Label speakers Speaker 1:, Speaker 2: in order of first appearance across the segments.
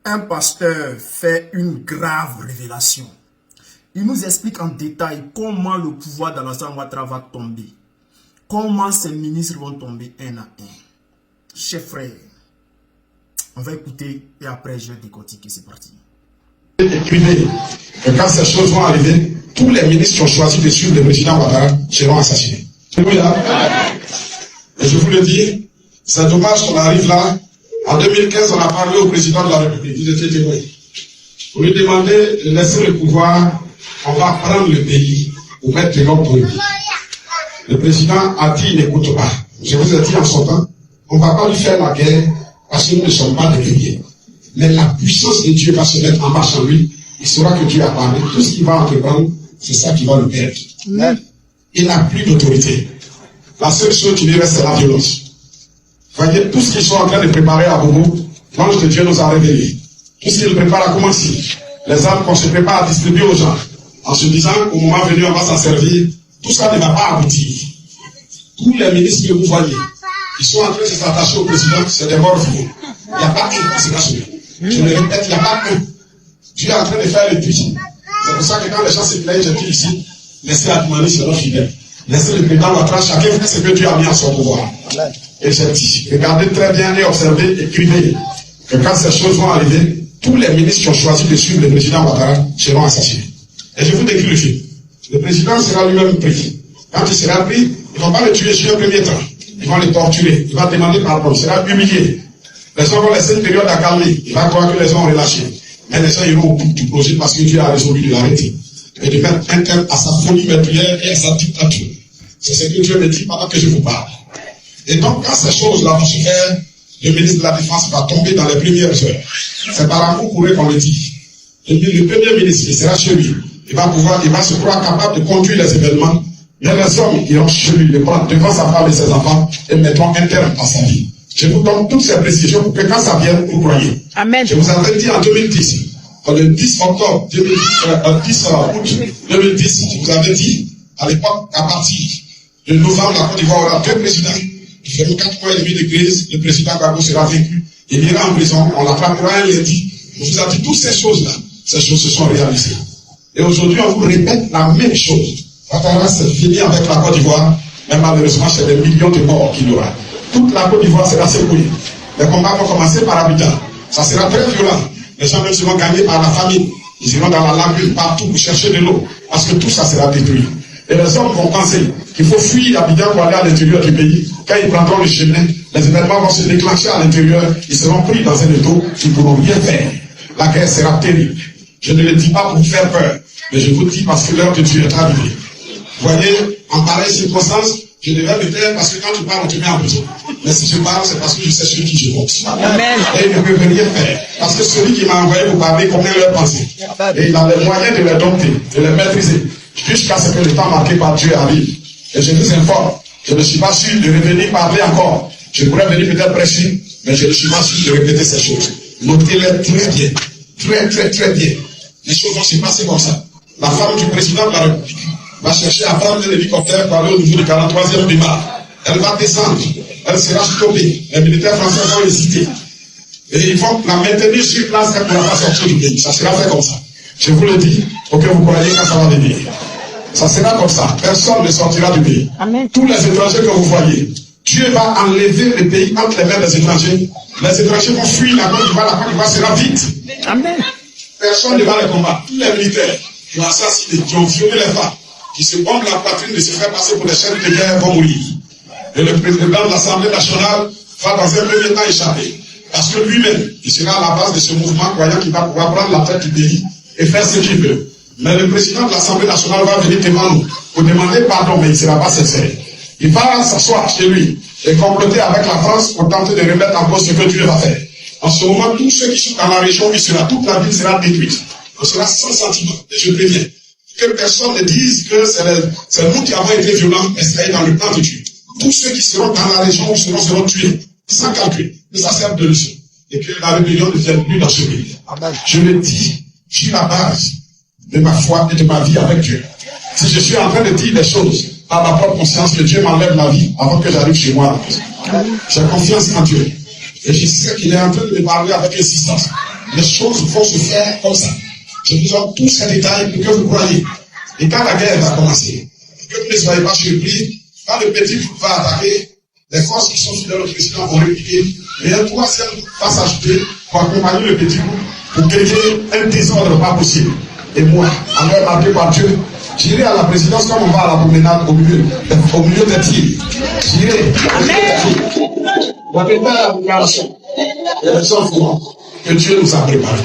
Speaker 1: Un pasteur fait une grave révélation. Il nous explique en détail comment le pouvoir d'Alassane Ouattara va tomber. Comment ces ministres vont tomber un à un. Chers frères, on va écouter et après je vais décortiquer. C'est parti.
Speaker 2: Écrivez que quand ces choses vont arriver, tous les ministres qui ont choisi de suivre le président Ouattara seront assassinés. Alléluia. Et je vous le dis, c'est dommage qu'on arrive là. En 2015, on a parlé au président de la République. Vous étiez témoin. Vous lui demandez de laisser le pouvoir. On va prendre le pays pour mettre de l'ordre pour lui. Le président a dit, il n'écoute pas. Je vous ai dit en son temps, on ne va pas lui faire la guerre parce que nous ne sommes pas des guerriers. Mais la puissance de Dieu va se mettre en marche en lui. Il saura que Dieu a parlé. Tout ce qu'il va entreprendre, c'est ça qui va le perdre. Il n'a plus d'autorité. La seule chose qui lui reste, c'est la violence. Voyez, tout ce qu'ils sont en train de préparer à Bobo, l'ange de Dieu nous a révélé. Tout ce qu'ils préparent à commencer. Les armes qu'on se prépare à distribuer aux gens, en se disant qu'au moment venu, on va s'en servir, tout ça ne va pas aboutir. Tous les ministres que vous voyez, qui sont en train de s'attacher au président, c'est des morts vivants. Il n'y a pas un conséquence sur eux. Je le répète, il n'y a pas un. Dieu est en train de faire le puits. C'est pour ça que quand les gens se plaignent, je dis ici, laissez la demande sur leur fidèle. Laissez le président Ouattara, chacun fait ce que Dieu a mis en son pouvoir. Et j'ai dit, regardez très bien et observez, écrivez, que quand ces choses vont arriver, tous les ministres qui ont choisi de suivre le président Ouattara seront assassinés. Et je vous décris le film. Le président sera lui-même pris. Quand il sera pris, ils ne vont pas le tuer sur un premier temps. Ils vont le torturer. Il va demander pardon. Il sera humilié. Les gens vont laisser une période à calmer. Il va croire que les gens ont relâché. Mais les gens iront au bout du projet parce que Dieu a résolu de l'arrêter. Et de mettre un terme à sa folie meurtrière et à sa dictature. C'est ce que Dieu me dit pendant que je vous parle. Et donc, quand ces choses-là vont se faire, le ministre de la Défense va tomber dans les premières heures. C'est par amour pour eux qu'on le dit. Le premier ministre, il sera chez lui. Il va se croire capable de conduire les événements. Mais les hommes iront chez lui, devant sa femme et ses enfants, et mettront un terme à sa vie. Je vous donne toutes ces précisions pour que quand ça vienne, vous croyez. Amen. Je vous avais dit en 2010, le 10 octobre 10 août 2010, je vous avais dit, à l'époque, à partir de novembre, la Côte d'Ivoire aura deux présidents. Il feront 4 mois et demi de crise, le président Gbagbo sera vaincu, il ira en prison, on l'attrapera un lundi. Je vous ai dit toutes ces choses-là, ces choses se sont réalisées. Et aujourd'hui, on vous répète la même chose. Ouattara, c'est fini avec la Côte d'Ivoire, mais malheureusement, c'est des millions de morts qu'il y aura. Toute la Côte d'Ivoire sera secouée. Les combats vont commencer par Abidjan. Ça sera très violent. Les gens même seront gagnés par la famine. Ils iront dans la lagune, partout pour chercher de l'eau, parce que tout ça sera détruit. Et les hommes vont penser qu'il faut fuir Abidjan pour aller à l'intérieur du pays. Quand ils prendront le chemin, les événements vont se déclencher à l'intérieur. Ils seront pris dans un étau, ils ne pourront rien faire. La guerre sera terrible. Je ne le dis pas pour vous faire peur, mais je vous dis parce que l'heure de Dieu est arrivée. Vous voyez, en pareille circonstance, je devais me taire parce que quand tu parles, on te met en prison. Mais si je parle, c'est parce que je sais sur qui je compte. Et il ne peut rien faire. Parce que celui qui m'a envoyé pour parler connaît leurs pensées. Et il a les moyens de les dompter, de les maîtriser, jusqu'à ce que le temps marqué par Dieu arrive. Et je vous informe, je ne suis pas sûr de revenir parler encore. Je pourrais venir peut-être prêcher, mais je ne suis pas sûr de répéter ces choses. Notez-les très bien. Très bien. Les choses vont se passer comme ça. La femme du président de la République va chercher à prendre un hélicoptère pour aller au niveau du 43e débat. Elle va descendre. Elle sera stoppée. Les militaires français vont hésiter. Et ils vont la maintenir sur place quand elle ne pourra pas sortir du pays. Ça sera fait comme ça. Je vous le dis, pour que vous croyez quand ça va venir. Ça sera comme ça. Personne ne sortira du pays. Amen. Tous les étrangers que vous voyez, Dieu va enlever le pays entre les mains des étrangers. Les étrangers vont fuir la Côte d'Ivoire sera vite. Amen. Personne ne va les combattre. Tous les militaires qui ont assassiné, qui ont violé les femmes, qui se bombent la poitrine de se faire passer pour des chefs de guerre vont mourir. Et le président de l'Assemblée nationale va dans un premier temps échapper. Parce que lui-même, il sera à la base de ce mouvement, croyant qu'il va pouvoir prendre la tête du pays et faire ce qu'il veut. Mais le président de l'Assemblée nationale va venir devant nous pour demander pardon, mais il ne sera pas sincère. Il va s'asseoir chez lui et comploter avec la France pour tenter de remettre en cause ce que Dieu va faire. En ce moment, tous ceux qui sont dans la région où il sera, toute la ville sera détruite. On sera sans sentiment. Et je préviens, que personne ne dise que c'est nous qui avons été violents, mais ça est dans le plan de Dieu. Tous ceux qui seront dans la région où seront tués, sans calcul, que ça serve de leçon. Et que la rébellion ne vienne plus dans ce pays. Amen. Je le dis, sur la base de ma foi et de ma vie avec Dieu. Si je suis en train de dire des choses par ma propre conscience, que Dieu m'enlève la vie avant que j'arrive chez moi. J'ai confiance en Dieu. Et je sais qu'il est en train de me parler avec insistance. les choses vont se faire comme ça. Je vous donne tous ces détails pour que vous croyez. Et quand la guerre va commencer, que vous ne soyez pas surpris, quand le petit groupe va attaquer, les forces qui sont fidèles au président vont répliquer, et un troisième va s'ajouter pour accompagner le petit groupe pour créer un désordre pas possible. Et moi, en l'heure marquée par Dieu, j'irai à la présidence comme on va à la promenade au milieu des tirs. J'irai. Votre père a une nation. Et les enfants que Dieu nous a préparés.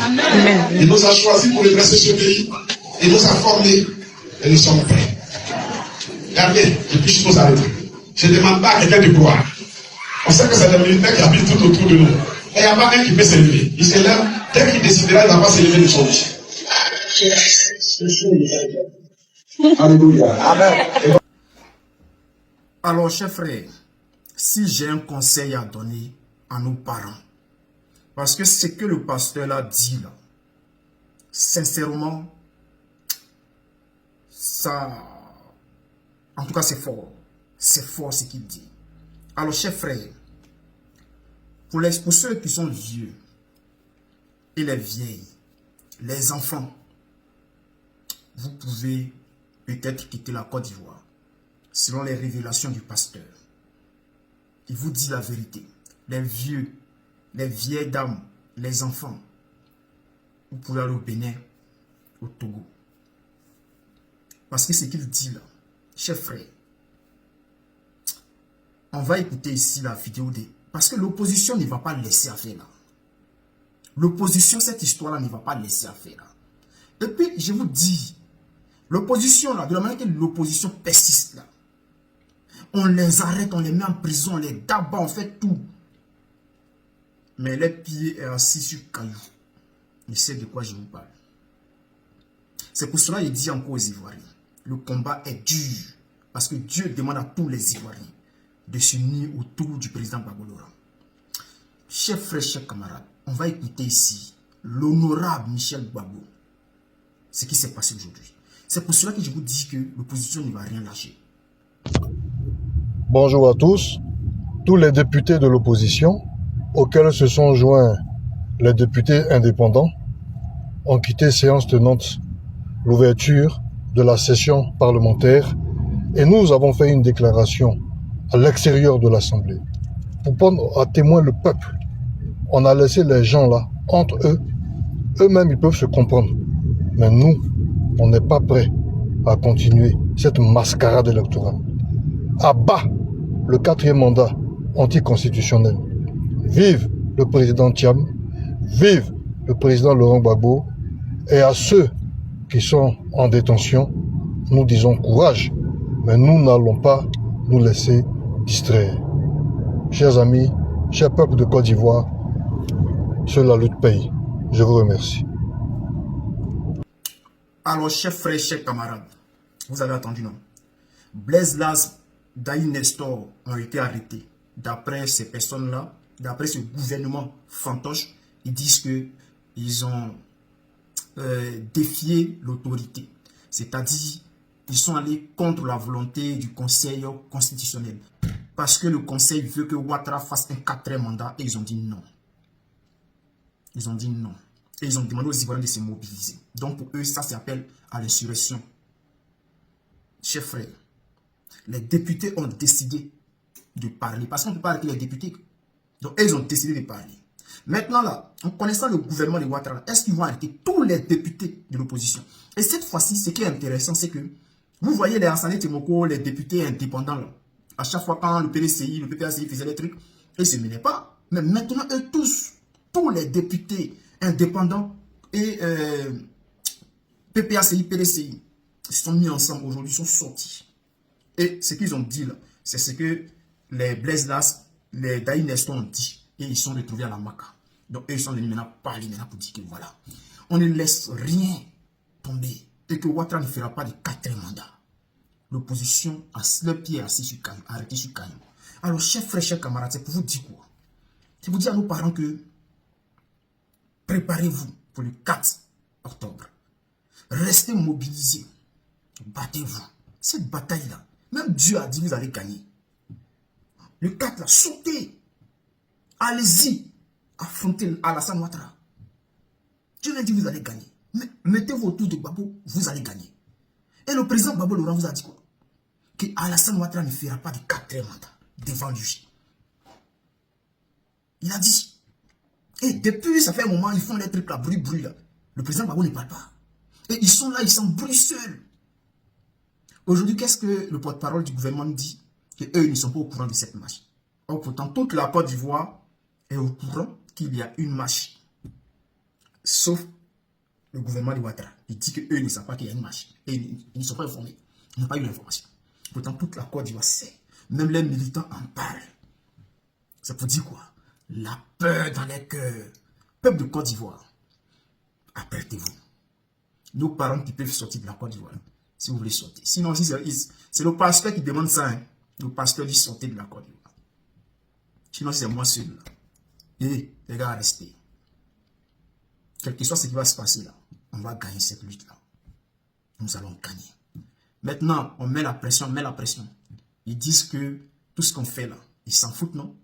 Speaker 2: Il nous a choisis pour redresser ce pays. Il nous a formés et nous sommes prêts. Regardez, je puisse nous arrêter. Je ne demande pas à quelqu'un de croire. On sait que c'est les militaires qui habitent tout autour de nous. Et il n'y a pas un qui peut s'élever. Il s'élève, dès qu'il décidera, il ne va pas s'élever de son lit. Alléluia. Amen.
Speaker 1: Alors, chers frères, si j'ai un conseil à donner à nos parents, parce que ce que le pasteur a dit là, sincèrement, ça, en tout cas c'est fort. C'est fort ce qu'il dit. Alors, chers frères, pour ceux qui sont vieux et les vieilles, les enfants, vous pouvez peut-être quitter la Côte d'Ivoire selon les révélations du pasteur. Il vous dit la vérité. Les vieux, les vieilles dames, les enfants, vous pouvez aller au Bénin, au Togo. Parce que ce qu'il dit là, chers frères, on va écouter ici la vidéo des... Parce que l'opposition ne va pas laisser affaire là. L'opposition, cette histoire-là ne va pas laisser affaire là. Et puis, je vous dis, l'opposition là, de la manière que l'opposition persiste là, on les arrête, on les met en prison, on les tabac, on fait tout. Mais les pieds est assis sur caillou. Il sait de quoi je vous parle. C'est pour cela qu'il dit encore aux Ivoiriens, le combat est dur. Parce que Dieu demande à tous les Ivoiriens de s'unir autour du président Gbagbo Laurent. Chers frères, chers camarades, on va écouter ici l'honorable Michel Gbagbo, ce qui s'est passé aujourd'hui. C'est pour cela que je vous dis que l'opposition ne va rien lâcher.
Speaker 3: Bonjour à tous les députés de l'opposition, auxquels se sont joints les députés indépendants, ont quitté séance tenante l'ouverture de la session parlementaire et nous avons fait une déclaration à l'extérieur de l'Assemblée pour prendre à témoin le peuple. On a laissé les gens là, entre eux, eux-mêmes ils peuvent se comprendre. Mais nous, on n'est pas prêts à continuer cette mascarade électorale. À bas le 4e mandat anticonstitutionnel. Vive le président Thiam, vive le président Laurent Gbagbo, et à ceux qui sont en détention, nous disons courage, mais nous n'allons pas nous laisser distraire. Chers amis, chers peuples de Côte d'Ivoire, seule la lutte paye. Je vous remercie.
Speaker 1: Alors, chers frères, chers camarades, vous avez entendu, non? Blaise Las, Daï Nestor ont été arrêtés. D'après ces personnes-là, d'après ce gouvernement fantoche, ils disent qu'ils ont défié l'autorité. C'est-à-dire, ils sont allés contre la volonté du Conseil constitutionnel. Parce que le Conseil veut que Ouattara fasse un 4e mandat et ils ont dit non. Ils ont dit non. Et ils ont demandé aux Ivoiriens de se mobiliser. Donc pour eux, ça s'appelle à l'insurrection. Chers frères, les députés ont décidé de parler. Parce qu'on ne peut pas arrêter les députés. Donc ils ont décidé de parler. Maintenant là, en connaissant le gouvernement de Ouattara, est-ce qu'ils vont arrêter tous les députés de l'opposition? Et cette fois-ci, ce qui est intéressant, c'est que vous voyez les Hassane Temoko, les députés indépendants là. À chaque fois quand le PDCI, le PPACI faisaient des trucs, ils ne se menaient pas. Mais maintenant, eux tous les députés indépendants et PPACI, PDCI, ils se sont mis ensemble aujourd'hui, ils sont sortis. Et ce qu'ils ont dit là, c'est ce que les Blaise Las, les Daï Nestor ont dit. Et ils sont retrouvés à la Maca. Donc eux, ils sont venus maintenant parler maintenant pour dire que voilà, on ne laisse rien tomber. Et que Ouattara ne fera pas de 4e mandat. L'opposition a le pied assis sur caillou, arrêté sur caillou. Alors, chers frères, chers camarades, c'est pour vous dire quoi? C'est pour dire à nos parents que préparez-vous pour le 4 octobre. Restez mobilisés. Battez-vous. Cette bataille-là, même Dieu a dit vous allez gagner. Le 4 là, sautez. Allez-y. Affrontez Alassane Ouattara. Je leur ai dit, vous allez gagner. Mais mettez-vous autour de Gbagbo, vous allez gagner. Et le président Gbagbo Laurent vous a dit quoi? Que Alassane Ouattara ne fera pas de 4e mandat devant lui. Il a dit. Et depuis, ça fait un moment, ils font les trucs là, bruit là. Le président Gbagbo ne parle pas. Et ils sont là, ils s'embrouillent seuls. Aujourd'hui, qu'est-ce que le porte-parole du gouvernement dit? Qu'eux, ils ne sont pas au courant de cette marche. Or, pourtant, toute la Côte d'Ivoire est au courant qu'il y a une marche. Sauf le gouvernement de Ouattara. Il dit qu'eux ne savent pas qu'il y a une marche. Et ils ne sont pas informés. Ils n'ont pas eu l'information. Pourtant, toute la Côte d'Ivoire sait. Même les militants en parlent. Ça peut dire quoi? La peur dans les cœurs. Peuple de Côte d'Ivoire, apprêtez-vous. Nos parents qui peuvent sortir de la Côte d'Ivoire, si vous voulez sortir. Sinon, c'est le pasteur qui demande ça. Hein. Le pasteur dit sortir de la Côte d'Ivoire. Sinon, c'est moi seul. Là. Et les gars, restez. Quel que soit ce qui va se passer là, on va gagner cette lutte-là. Nous allons gagner. Maintenant, on met la pression, Ils disent que tout ce qu'on fait là, ils s'en foutent, non?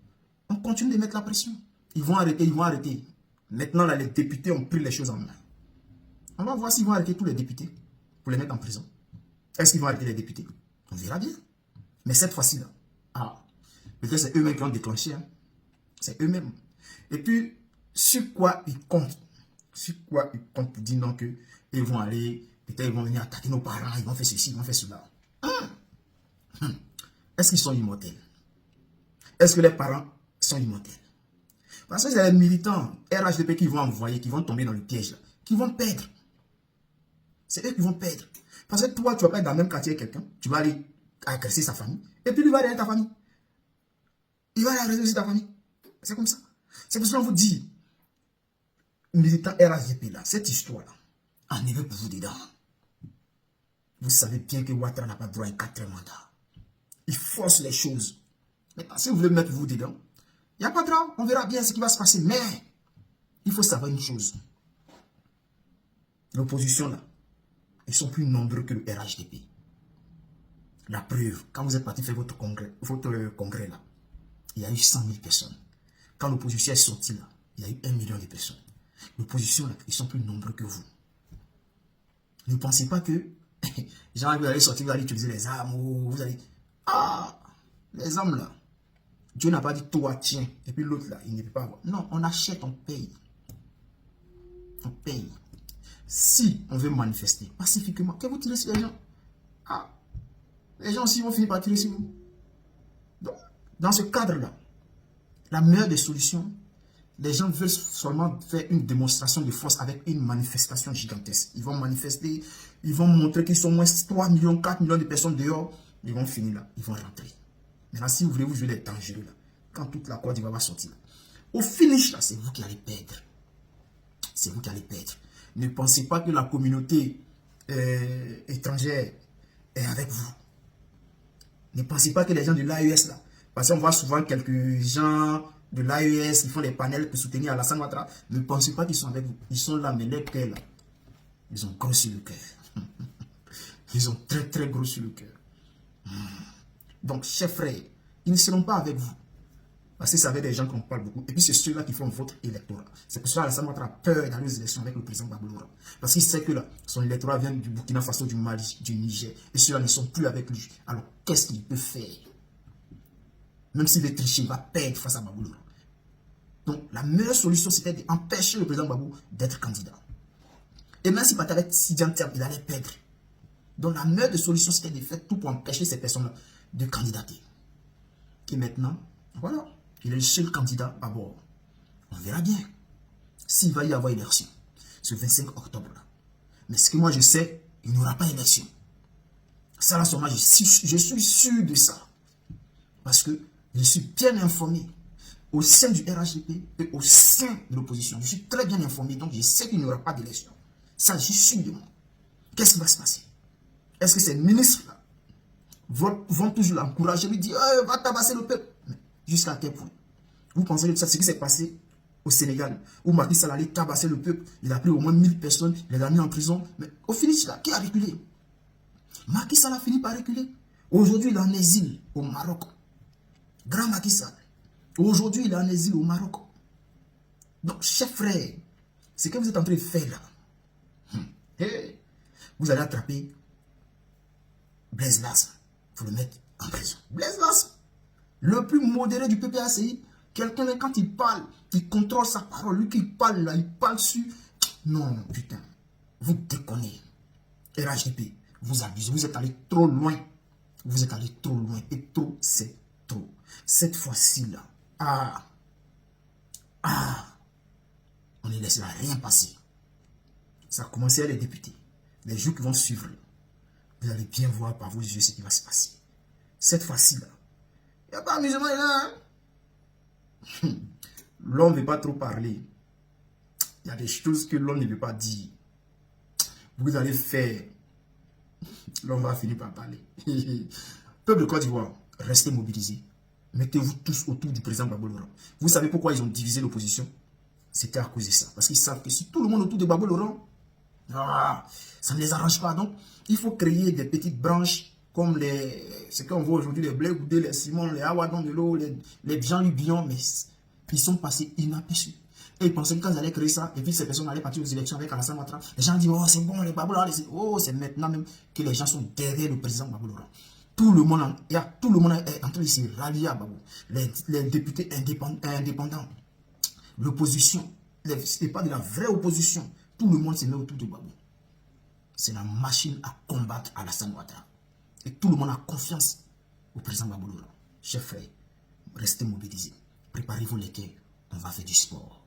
Speaker 1: On continue de mettre la pression. Ils vont arrêter. Maintenant, là, les députés ont pris les choses en main. On va voir s'ils vont arrêter tous les députés pour les mettre en prison. Est-ce qu'ils vont arrêter les députés? On verra bien. Mais cette fois-ci là, peut-être c'est eux-mêmes qui ont déclenché. Hein. C'est eux-mêmes. Et puis, sur quoi ils comptent? Sur quoi ils comptent pour dire non que ils vont aller, peut-être ils vont venir attaquer nos parents, ils vont faire ceci, ils vont faire cela. Est-ce qu'ils sont immortels? Est-ce que les parents sont immortels? Parce que c'est les militants RHDP qui vont envoyer, qui vont tomber dans le piège, là, qui vont perdre. C'est eux qui vont perdre. Parce que toi, tu vas pas être dans le même quartier avec quelqu'un, tu vas aller agresser sa famille, et puis lui va aller ta famille. Il va aller agresser aussi ta famille. C'est comme ça. C'est pour cela qu'on vous dit, militant RHDP là, cette histoire-là, enlevez pour vous dedans. Vous savez bien que Ouattara n'a pas droit à un 4e mandat. Il force les choses. Maintenant, si vous voulez mettre vous dedans, il n'y a pas de drame, on verra bien ce qui va se passer. Mais, il faut savoir une chose. L'opposition là, ils sont plus nombreux que le RHDP. La preuve, quand vous êtes parti faire votre congrès là, il y a eu 100 000 personnes. Quand l'opposition est sortie là, il y a eu 1 million de personnes. L'opposition là, ils sont plus nombreux que vous. Ne pensez pas que, genre, vous allez sortir, vous allez utiliser les armes, ou vous allez... les armes là, Dieu n'a pas dit toi, tiens, et puis l'autre là, il ne peut pas avoir. Non, on achète, on paye. On paye. Si on veut manifester pacifiquement, que vous tirez sur les gens. Les gens aussi vont finir par tirer sur vous. Donc, dans ce cadre-là, la meilleure des solutions, les gens veulent seulement faire une démonstration de force avec une manifestation gigantesque. Ils vont manifester, ils vont montrer qu'ils sont moins 3 millions, 4 millions de personnes dehors. Ils vont finir là, ils vont rentrer. Maintenant, si vous voulez vous jouer les dangereux là, quand toute la Côte d'Ivoire va sortir là, au finish là, c'est vous qui allez perdre. C'est vous qui allez perdre. Ne pensez pas que la communauté étrangère est avec vous. Ne pensez pas que les gens de l'AES là, parce qu'on voit souvent quelques gens de l'AES qui font des panels pour soutenir Alassane Ouattara. Ne pensez pas qu'ils sont avec vous. Ils sont là, mais les cœurs là, ils ont gros sur le cœur. Ils ont très très gros sur le cœur. Donc, chers frères, ils ne seront pas avec vous. Parce que c'est avec des gens qu'on parle beaucoup. Et puis, c'est ceux-là qui font votre électorat. C'est pour cela que Alassane Ouattara a peur d'aller aux élections avec le président Gbagbo Laurent. Parce qu'il sait que là, son électorat vient du Burkina Faso, du Mali, du Niger. Et ceux-là ne sont plus avec lui. Alors, qu'est-ce qu'il peut faire? Même s'il veut tricher, il va perdre face à Gbagbo Laurent. Donc, la meilleure solution, c'était d'empêcher le président Gbagbo d'être candidat. Et même s'il partait avec Sidian Thiam, il allait perdre. Donc, la meilleure des solutions, c'était de faire tout pour empêcher ces personnes-là de candidater. Et maintenant, voilà, il est le seul candidat à bord. On verra bien s'il va y avoir élection ce 25 octobre. Là. Mais ce que moi je sais, il n'y aura pas d'élection. Ça là, seulement, je suis sûr de ça. Parce que je suis bien informé au sein du RHDP et au sein de l'opposition. Je suis très bien informé, donc je sais qu'il n'y aura pas d'élection. Ça, je suis sûr de moi. Qu'est-ce qui va se passer? Est-ce que ces ministres-là vont toujours l'encourager, lui dire va tabasser le peuple? Jusqu'à quel point? Vous pensez que c'est ce qui s'est passé au Sénégal, où Macky Sall allait tabasser le peuple, il a pris au moins 1000 personnes, il les a mis en prison, mais au finish, là, qui a reculé? Macky Sall a fini par reculer. Aujourd'hui, il est en exil au Maroc. Grand Macky Sall. Aujourd'hui, il est en exil au Maroc. Donc, chers frères, Ce que vous êtes en train de faire là, vous allez attraper Blaise Lasse, pour le mettre en prison. Blaise Lasse, le plus modéré du PPACI, quelqu'un quand il parle, il contrôle sa parole. Lui qui parle là, il parle sur... Non, putain, vous déconnez. RHDP, vous abusez, vous êtes allé trop loin. Vous êtes allé trop loin. Et trop, c'est trop. Cette fois-ci là, on ne laissera rien passer. Ça a commencé à les députés. Les jours qui vont suivre, vous allez bien voir par vos yeux ce qui va se passer. Cette fois-ci là, il n'y a pas d'amusement là. L'homme ne veut pas trop parler. Il y a des choses que l'homme ne veut pas dire. Vous allez faire. L'homme va finir par parler. Peuple de Côte d'Ivoire, restez mobilisés. Mettez-vous tous autour du président Gbagbo Laurent. Vous savez pourquoi ils ont divisé l'opposition? C'était à cause de ça. Parce qu'ils savent que si tout le monde autour de Gbagbo Laurent, ça ne les arrange pas. Donc, il faut créer des petites branches comme ce qu'on voit aujourd'hui, les Blé Goudé, les Simon, les Awadon de l'eau, les Jean-Luc Bion, mais ils sont passés inaperçus. Et ils pensaient que quand ils allaient créer ça, et puis ces personnes allaient partir aux élections avec Alassane Ouattara, les gens disent, oh c'est bon, les Gbagbo Laurent, oh c'est maintenant même que les gens sont derrière le président Gbagbo Laurent. Tout le monde est en train de se rallier à Gbagbo. Les députés indépendants, l'opposition, ce n'est pas de la vraie opposition. Tout le monde se met autour de Gbagbo. C'est la machine à combattre Alassane Ouattara. Et tout le monde a confiance au président Gbagbo Laurent. Chers frères, restez mobilisés. Préparez-vous les cœurs. On va faire du sport.